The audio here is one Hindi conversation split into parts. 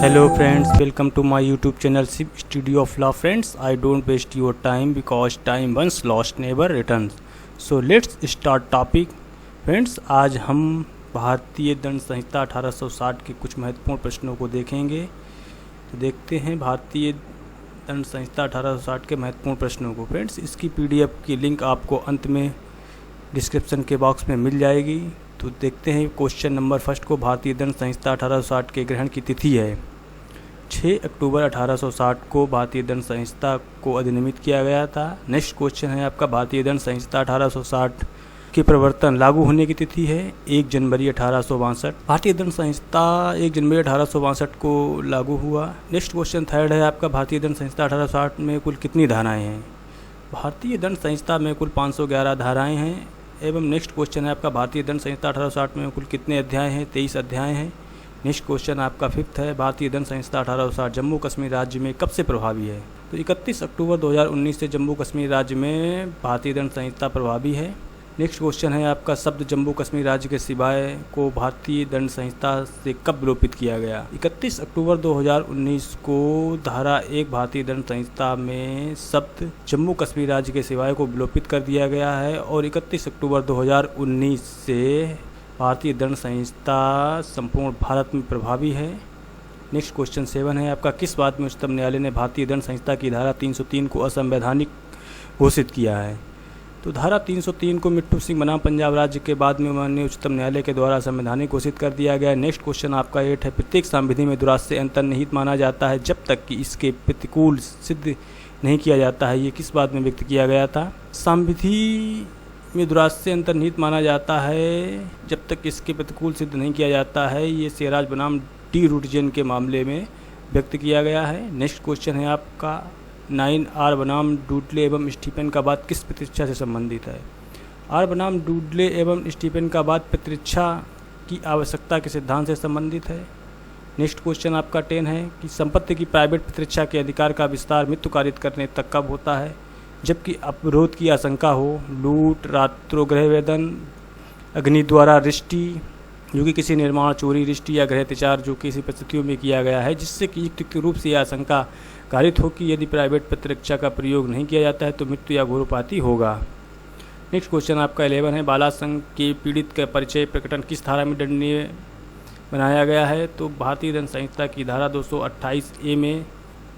Hello friends, welcome to my YouTube channel Studio of Law. Friends, I don't waste your time because time once lost never returns. So let's start topic. Friends, आज हम भारतीय दंड संहिता 1860 के कुछ महत्वपूर्ण प्रश्नों को देखेंगे। तो देखते हैं भारतीय दंड संहिता 1860 के महत्वपूर्ण प्रश्नों को। फ्रेंड्स, इसकी PDF की लिंक आपको अंत में डिस्क्रिप्शन के बॉक्स में मिल जाएगी। तो देखते हैं क्वेश्चन नंबर फर्स्ट को। भारतीय दंड संहिता 1860 के ग्रहण की तिथि है 6 अक्टूबर 1860 को भारतीय दंड संहिता को अधिनियमित किया गया था। नेक्स्ट क्वेश्चन है आपका, भारतीय दंड संहिता 1860 के प्रवर्तन लागू होने की तिथि है 1 जनवरी 1862। भारतीय दंड संहिता 1 जनवरी 1862 को लागू हुआ। नेक्स्ट क्वेश्चन थर्ड है आपका, भारतीय दंड संहिता 1860 में कुल कितनी धाराएं हैं? भारतीय दंड संहिता में कुल 511 धाराएं हैं। एवं नेक्स्ट क्वेश्चन है आपका, भारतीय दंड संहिता 1860 में कुल कितने अध्याय हैं? 23 अध्याय हैं। नेक्स्ट क्वेश्चन आपका फिफ्थ है, भारतीय दंड संहिता 1860 जम्मू कश्मीर राज्य में कब से प्रभावी है? तो 31 अक्टूबर 2019 से जम्मू कश्मीर राज्य में भारतीय दंड संहिता प्रभावी है। नेक्स्ट क्वेश्चन है आपका, शब्द जम्मू कश्मीर राज्य के सिवाय को भारतीय दंड संहिता से कब विलोपित किया गया? 31 अक्टूबर 2019 को धारा 1 भारतीय दंड संहिता में शब्द जम्मू कश्मीर राज्य के सिवाय को विलोपित कर दिया गया है और 31 अक्टूबर 2019 से भारतीय दंड संहिता संपूर्ण भारत में प्रभावी है। नेक्स्ट क्वेश्चन 7 है आपका, किस बात में उच्चतम न्यायालय ने भारतीय दंड संहिता की धारा 303 को असंवैधानिक घोषित किया है? तो धारा 303 को मिट्ठू सिंह बनाम पंजाब राज्य के बाद में माननीय उच्चतम न्यायालय के द्वारा संवैधानिक घोषित कर दिया गया है। नेक्स्ट क्वेश्चन आपका 8 है, प्रत्येक संविधि में दुराश्रय अंतर्निहित माना जाता है जब तक कि इसके प्रतिकूल सिद्ध नहीं किया जाता है। ये किस बात में व्यक्त किया गया था? संविधि में दुराश्रय अंतर्निहित माना जाता है जब तक इसके प्रतिकूल सिद्ध नहीं किया जाता है। ये सिराज बनाम डी रुटजेन के मामले में व्यक्त किया गया है। नेक्स्ट क्वेश्चन है आपका 9 आर बनाम डुडले एवं स्टीफन का वाद किस प्रतिरक्षा से संबंधित है? आर बनाम डुडले एवं स्टीफन का वाद प्रतिरक्षा की आवश्यकता के सिद्धांत से संबंधित है। नेक्स्ट क्वेश्चन आपका 10 है कि संपत्ति की प्राइवेट प्रतिरक्षा के अधिकार का विस्तार मृत्यु कारित करने तक कब होता है? जबकि अपरोध की आशंका हो, लूट, रात्रोग्रह वेदन, अग्नि द्वारा रिष्टि जो कि किसी निर्माण, चोरी, रिष्टि या गृह त्याचार जो किसी परिस्थितियों में किया गया है जिससे कि युक्त रूप से यह आशंका कारित हो कि यदि प्राइवेट प्रतिरक्षा का प्रयोग नहीं किया जाता है तो मृत्यु या घोरोपाती होगा। नेक्स्ट क्वेश्चन आपका 11 है, बालासंग के पीड़ित का परिचय प्रकटन किस धारा में दंडनीय बनाया गया है? तो भारतीय दंड संहिता की धारा 228A में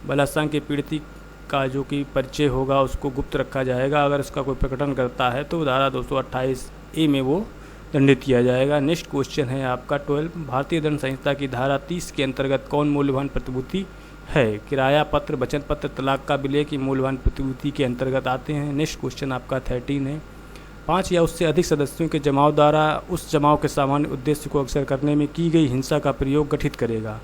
बालासंग के पीड़ित का जो कि परिचय होगा उसको गुप्त रखा जाएगा। अगर उसका कोई प्रकटन करता है तो धारा 228A में वो दंडित किया जाएगा। नेक्स्ट क्वेश्चन है आपका 12, भारतीय दंड संहिता की धारा 30 के अंतर्गत कौन मूल्यवान प्रतिभूति है? किराया पत्र, वचन पत्र, तलाक का विलय की मूल्यवान प्रतिभूति के अंतर्गत आते हैं। नेक्स्ट क्वेश्चन आपका 13 है, 5 या उससे अधिक सदस्यों के जमाव द्वारा उस जमाव के सामान्य उद्देश्य को अक्सर करने में की गई हिंसा का प्रयोग गठित करेगा।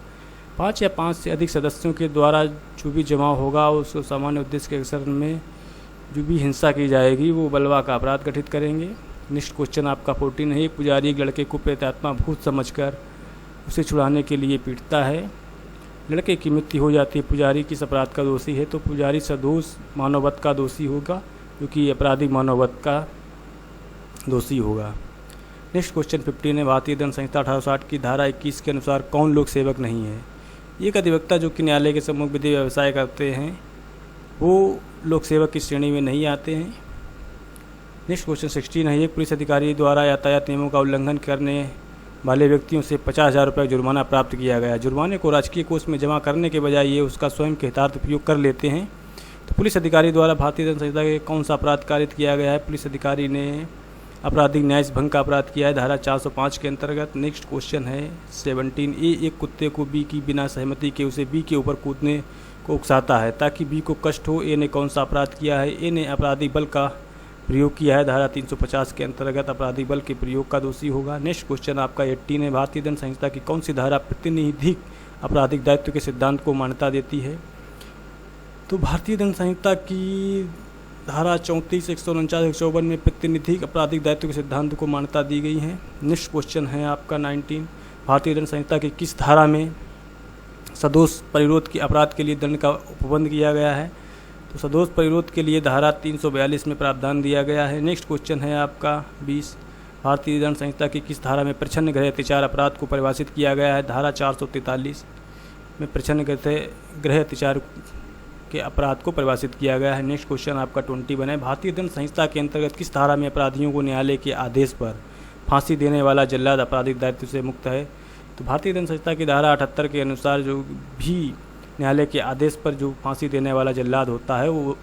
5 या 5 से अधिक सदस्यों के द्वारा जो भी जमाव होगा उसको सामान्य उद्देश्य के अक्सर में जो भी हिंसा की जाएगी वो बलवा का अपराध गठित करेंगे। नेक्स्ट क्वेश्चन आपका 14 है, एक पुजारी एक लड़के को प्रेतात्मा भूत समझकर उसे छुड़ाने के लिए पीटता है। लड़के की मृत्यु हो जाती है, पुजारी किस अपराध का दोषी है? तो पुजारी सदोष मानववध का दोषी होगा क्योंकि अपराधी मानववध का दोषी होगा। नेक्स्ट क्वेश्चन 15 है, भारतीय दंड संहिता 1860 की धारा 21 के अनुसार कौन लोक सेवक नहीं है? एक अधिवक्ता जो कि न्यायालय के सम्मुख विधि व्यवसाय करते हैं वो लोक सेवक की श्रेणी में नहीं आते हैं। नेक्स्ट क्वेश्चन 16 है, एक पुलिस अधिकारी द्वारा यातायात नियमों का उल्लंघन करने वाले व्यक्तियों से 50,000 रुपये जुर्माना प्राप्त किया गया। जुर्माने को राजकीय कोष में जमा करने के बजाय ये उसका स्वयं के हितार्थ उपयोग कर लेते हैं। तो पुलिस अधिकारी द्वारा भारतीय दंड संहिता के कौन सा अपराध कारित किया गया है? पुलिस अधिकारी ने आपराधिक न्यायिक भंग का अपराध किया है धारा 405 के अंतर्गत। नेक्स्ट क्वेश्चन है 17, एक कुत्ते को बी की बिना सहमति के उसे बी के ऊपर कूदने को उकसाता है ताकि बी को कष्ट हो। ए ने कौन सा अपराध किया है? ए ने आपराधिक बल का प्रयोग किया है धारा 350 के अंतर्गत आपराधिक बल के प्रयोग का दोषी होगा। नेक्स्ट क्वेश्चन आपका 18 है, भारतीय दंड संहिता की कौन सी धारा प्रतिनिधिक आपराधिक दायित्व के सिद्धांत को मान्यता देती है? तो भारतीय दंड संहिता की धारा 34, 149, 154 में प्रतिनिधिक आपराधिक दायित्व के सिद्धांत को मान्यता दी गई है। नेक्स्ट क्वेश्चन है आपका 19, भारतीय दंड संहिता की किस धारा में सदोष परिरोध के अपराध के लिए दंड का उपबंध किया गया है? तो सदोष परिरोध के लिए धारा 342 में प्रावधान दिया गया है। नेक्स्ट क्वेश्चन है आपका 20, भारतीय दंड संहिता की किस धारा में प्रच्छन्न गृह अत्याचार अपराध को परिभाषित किया गया है? धारा 443। में प्रच्छन्न गृह अत्याचार के अपराध को परिभाषित किया गया है। नेक्स्ट क्वेश्चन आपका 21 है। भारतीय दंड संहिता के अंतर्गत किस धारा में अपराधियों को न्यायालय के आदेश पर फांसी देने वाला जल्लाद आपराधिक दायित्व से मुक्त है? तो भारतीय दंड संहिता की धारा 78 के अनुसार जो भी न्यायालय के आदेश पर जो फांसी देने वाला जल्लाद होता है वो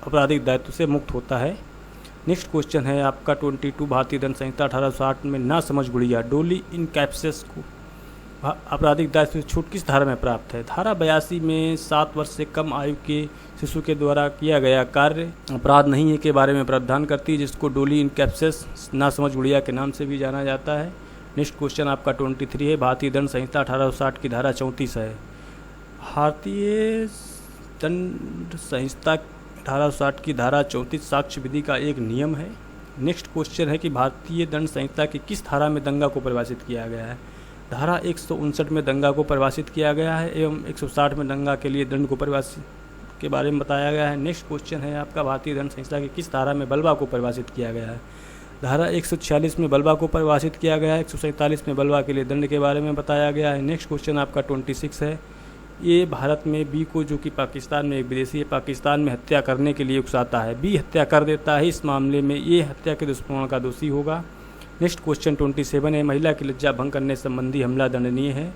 आपराधिक दायित्व से मुक्त होता है। नेक्स्ट क्वेश्चन है आपका 22। भारतीय दंड संहिता 1860 में ना समझ गुड़िया डोली इन कैप्सेस को आपराधिक दायित्व से छूट किस धारा में प्राप्त है? धारा 82 में 7 वर्ष से कम आयु के शिशु के द्वारा किया गया कार्य अपराध नहीं है के बारे में प्रावधान करती है, जिसको डोली इन कैप्सेस ना समझ गुड़िया के नाम से भी जाना जाता है। नेक्स्ट क्वेश्चन आपका 23 है। भारतीय दंड संहिता 1860 की धारा 34 है। भारतीय दंड संहिता 1860 की धारा 34 साक्ष्य विधि का एक नियम है। नेक्स्ट क्वेश्चन है कि भारतीय दंड संहिता की किस धारा में दंगा को परिभाषित किया गया है? धारा 159 में दंगा को परिभाषित किया गया है एवं 160 में दंगा के लिए दंड को परिभाषित के बारे में बताया गया है। नेक्स्ट क्वेश्चन है आपका भारतीय दंड संहिता की किस धारा में बलवा को परिभाषित किया गया है? धारा 146 में बलवा को परिभाषित किया गया है। 147 में बलवा के लिए दंड के बारे में बताया गया है। नेक्स्ट क्वेश्चन आपका 26 है। ये भारत में बी को, जो कि पाकिस्तान में एक विदेशी है, पाकिस्तान में हत्या करने के लिए उकसाता है। बी हत्या कर देता है, इस मामले में ये हत्या के दुष्प्रभाव का दोषी होगा। नेक्स्ट क्वेश्चन 27 है। महिला की लज्जा भंग करने संबंधी हमला दंडनीय है?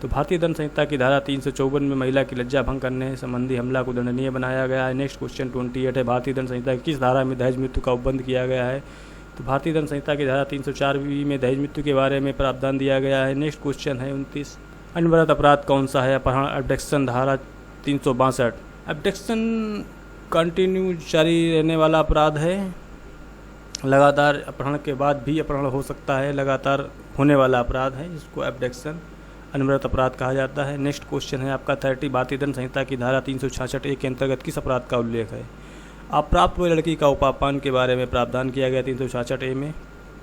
तो भारतीय दंड संहिता की धारा 354 में महिला की लज्जा भंग करने संबंधी हमला को दंडनीय बनाया गया है। नेक्स्ट क्वेश्चन 28 है। भारतीय दंड संहिता की किस धारा में दहेज मृत्यु का उपबंध किया गया है? तो भारतीय दंड संहिता की धारा 304 में दहेज मृत्यु के बारे में प्रावधान दिया गया है। नेक्स्ट क्वेश्चन है 29। अनवरत अपराध कौन सा है? अपहरण एब्डक्शन धारा 362। एब्डक्शन कंटिन्यू जारी रहने वाला अपराध है। लगातार अपहरण के बाद भी अपहरण हो सकता है, लगातार होने वाला अपराध है, जिसको एब्डक्शन अनवरत अपराध कहा जाता है। नेक्स्ट क्वेश्चन है आपका 30। भारतीय दंड संहिता की धारा 366 के अंतर्गत किस अपराध का उल्लेख है? अप्राप्त हुई लड़की का उपापान के बारे में प्रावधान किया गया 366 में।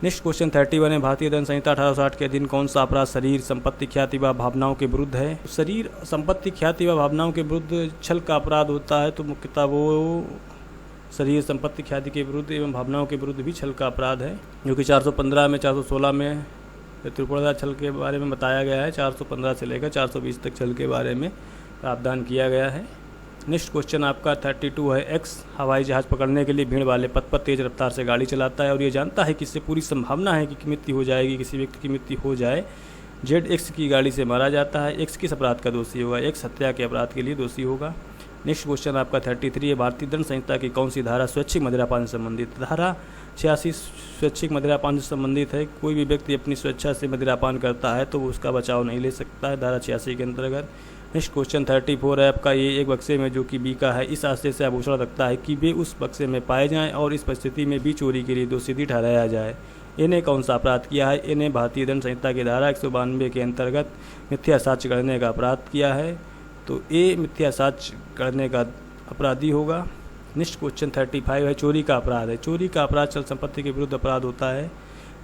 नेक्स्ट क्वेश्चन 31 है। भारतीय दंड संहिता 1860 के अधीन कौन सा अपराध शरीर, संपत्ति, ख्याति व भावनाओं के विरुद्ध है? शरीर, संपत्ति, ख्याति व भावनाओं के विरुद्ध छल का अपराध होता है, तो मुख्यतः वो शरीर, संपत्ति, ख्याति के विरुद्ध एवं भावनाओं के विरुद्ध भी छल का अपराध है, जो कि 415 में 416 में त्रिपुरा छल के बारे में बताया गया है। 415 से लेकर 420 तक छल के बारे में प्रावधान किया गया है। नेक्स्ट क्वेश्चन आपका 32 है। एक्स हवाई जहाज़ पकड़ने के लिए भीड़ वाले पथ पर तेज़ रफ्तार से गाड़ी चलाता है और ये जानता है कि इससे पूरी संभावना है कि मृत्यु हो जाएगी, किसी व्यक्ति की मृत्यु हो जाए। जेड एक्स की गाड़ी से मारा जाता है। एक्स किस अपराध का दोषी होगा? एक्स हत्या के अपराध के लिए दोषी होगा। नेक्स्ट क्वेश्चन आपका 33 है। भारतीय दंड संहिता की कौन सी धारा स्वैच्छिक मदिरापान से संबंधित? धारा 86 स्वैच्छिक मदिरापान से संबंधित है। कोई भी व्यक्ति अपनी स्वेच्छा से मदिरापान करता है तो उसका बचाव नहीं ले सकता है, धारा 86 के अंतर्गत। नेक्स्ट क्वेश्चन 34 है आपका। ये एक बक्से में जो कि बी का है, इस आशय से आभूषण रखता है कि वे उस बक्से में पाए जाएं और इस परिस्थिति में बी चोरी के लिए दोषी ठहराया जाए। इन्हें कौन सा अपराध किया है? इन्हें भारतीय दंड संहिता की धारा 192 के अंतर्गत मिथ्या साक्ष्य गढ़ने का अपराध किया है, तो ये मिथ्या साक्ष्य गढ़ने का अपराधी होगा। नेक्स्ट क्वेश्चन 35 है। चोरी का अपराध है। चोरी का अपराध चल संपत्ति के विरुद्ध अपराध होता है।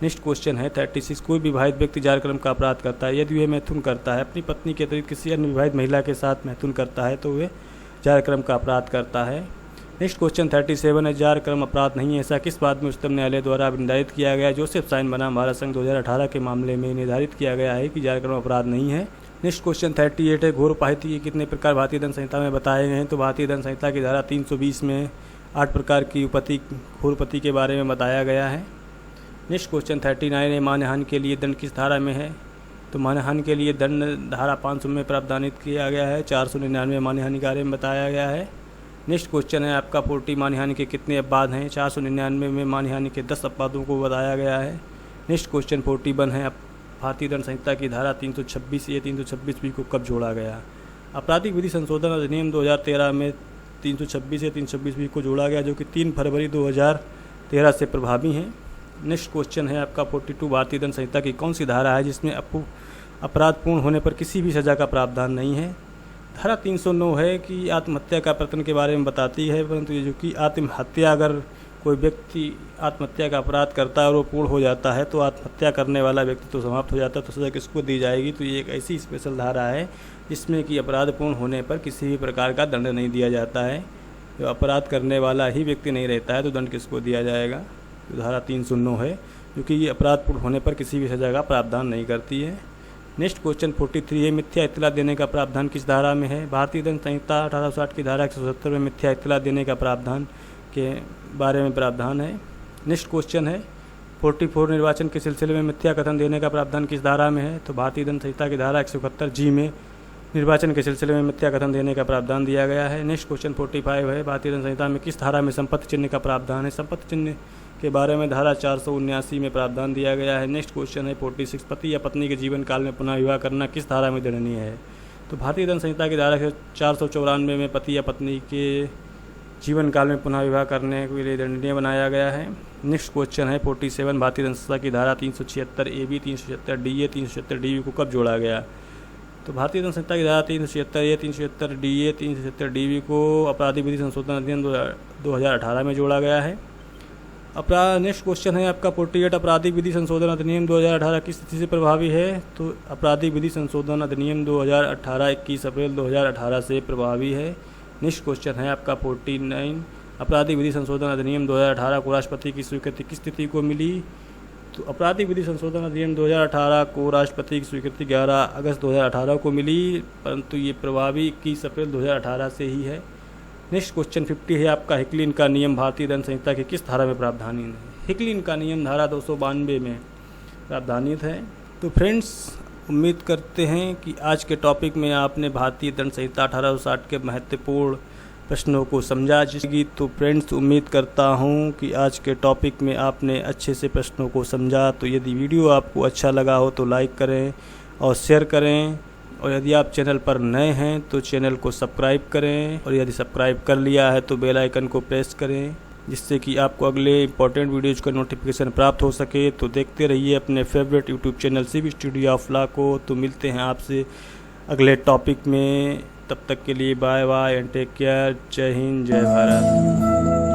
नेक्स्ट क्वेश्चन है 36। कोई विवाहित व्यक्ति जारक्रम का अपराध करता है यदि वह मैथुन करता है, अपनी पत्नी के अतिरिक्त किसी अन्य विवाहित महिला के साथ मैथुन करता है तो वह जारक्रम का अपराध करता है। नेक्स्ट क्वेश्चन 37 है। जारक्रम अपराध नहीं है, ऐसा किस बात में उच्चतम न्यायालय द्वारा निर्धारित किया गया? जोसेफ साइन बनाम भारत संघ 2018 के मामले में निर्धारित किया गया है कि जारक्रम अपराध नहीं है। नेक्स्ट क्वेश्चन 38 है। घोरपाहिती के कितने प्रकार भारतीय दंड संहिता में बताए गए हैं? तो भारतीय दंड संहिता की धारा 320 में 8 प्रकार की उपपत्ति घोरपति के बारे में बताया गया है। नेक्स्ट क्वेश्चन 39 है। मानहानि के लिए दंड किस धारा में है? तो मानहानि के लिए दंड धारा 500 में प्रावधानित किया गया है। 499 मानहानि के बारे में बताया गया है। नेक्स्ट क्वेश्चन है आपका 40। मानहानि के कितने अपवाद हैं? 499 में मानहानि के 10 अपवादों को बताया गया है। नेक्स्ट क्वेश्चन 41 है। भारतीय दंड संहिता की धारा 326 ये 326 भी को कब जोड़ा गया? आपराधिक विधि संशोधन अधिनियम 2013 में 326 या 326 भी को जोड़ा गया, जो कि 3 फरवरी 2013 से प्रभावी हैं। नेक्स्ट क्वेश्चन है आपका 42। भारतीय दंड संहिता की कौन सी धारा है जिसमें अपराध पूर्ण होने पर किसी भी सज़ा का प्रावधान नहीं है? धारा 309 है कि आत्महत्या का प्रयत्न के बारे में बताती है, परंतु ये जो कि आत्महत्या, अगर कोई व्यक्ति आत्महत्या का अपराध करता है और वो पूर्ण हो जाता है तो आत्महत्या करने वाला व्यक्ति तो समाप्त हो जाता है, तो सज़ा किसको दी जाएगी? तो ये एक ऐसी स्पेशल धारा है जिसमें कि अपराध पूर्ण होने पर किसी भी प्रकार का दंड नहीं दिया जाता है। जो अपराध करने वाला ही व्यक्ति नहीं रहता है तो दंड किसको दिया जाएगा? तो धारा 309 है, क्योंकि ये अपराध पूर्ण होने पर किसी भी सज़ा का प्रावधान नहीं करती है। नेक्स्ट क्वेश्चन 43 है, मिथ्या इत्तला देने का प्रावधान किस धारा में है? भारतीय दंड संहिता 1860 की धारा 177 में मिथ्या इत्तला देने का प्रावधान के बारे में प्रावधान है। नेक्स्ट क्वेश्चन है 44, निर्वाचन के सिलसिले में मिथ्या कथन देने का प्रावधान किस धारा में है? तो भारतीय दंड संहिता की धारा 171 जी में निर्वाचन के सिलसिले में मिथ्या कथन देने का प्रावधान दिया गया है। नेक्स्ट क्वेश्चन 45 है, भारतीय दंड संहिता में किस धारा में संपत्ति चिन्ह का प्रावधान है? संपत्ति चिन्ह के बारे में धारा 479 में प्रावधान दिया गया है। नेक्स्ट क्वेश्चन है 46, पति या पत्नी के जीवन काल में पुनः विवाह करना किस धारा में दंडनीय है? तो भारतीय दंड संहिता की धारा 494 में पति या पत्नी के जीवन काल में पुनः विवाह करने के लिए दंडनीय बनाया गया है। नेक्स्ट क्वेश्चन है 47, भारतीय दंड संहिता की धारा 376 AB, 376 DA, 376 DB को कब जोड़ा गया? तो भारतीय दंड संहिता की धारा 376 A, 376 DA, 376 DB को आपराधिक विधि संशोधन अधिनियम 2018 में जोड़ा गया है। नेक्स्ट क्वेश्चन है आपका 48, आपराधिक विधि संशोधन अधिनियम 2018 किस तिथि से प्रभावी है? तो आपराधिक विधि संशोधन अधिनियम 2018 21 अप्रैल 2018 से प्रभावी है। नेक्स्ट क्वेश्चन है आपका 49, आपराधिक विधि संशोधन अधिनियम 2018 को राष्ट्रपति की स्वीकृति किस तिथि को मिली? तो आपराधिक विधि संशोधन अधिनियम 2018 को राष्ट्रपति की स्वीकृति 11 अगस्त 2018 को मिली, परंतु ये प्रभावी 21 अप्रैल 2018 से ही है। नेक्स्ट क्वेश्चन 50 है आपका, हिकलिन का नियम भारतीय दंड संहिता की किस धारा में प्रावधानित है? हिकलिन का नियम धारा 292 में प्रावधानित है। तो फ्रेंड्स, उम्मीद करते हैं कि आज के टॉपिक में आपने भारतीय दंड संहिता 1860 के महत्वपूर्ण प्रश्नों को समझा जिसकी। तो फ्रेंड्स, उम्मीद करता हूं कि आज के टॉपिक में आपने अच्छे से प्रश्नों को समझा। तो यदि वीडियो आपको अच्छा लगा हो तो लाइक करें और शेयर करें, और यदि आप चैनल पर नए हैं तो चैनल को सब्सक्राइब करें, और यदि सब्सक्राइब कर लिया है तो बेल आइकन को प्रेस करें जिससे कि आपको अगले इंपॉर्टेंट वीडियोज़ का नोटिफिकेशन प्राप्त हो सके। तो देखते रहिए अपने favourite YouTube channel Sip Studio of Law को। तो मिलते हैं आपसे अगले टॉपिक में, तब तक के लिए bye bye and take care. जय हिंद, जय भारत।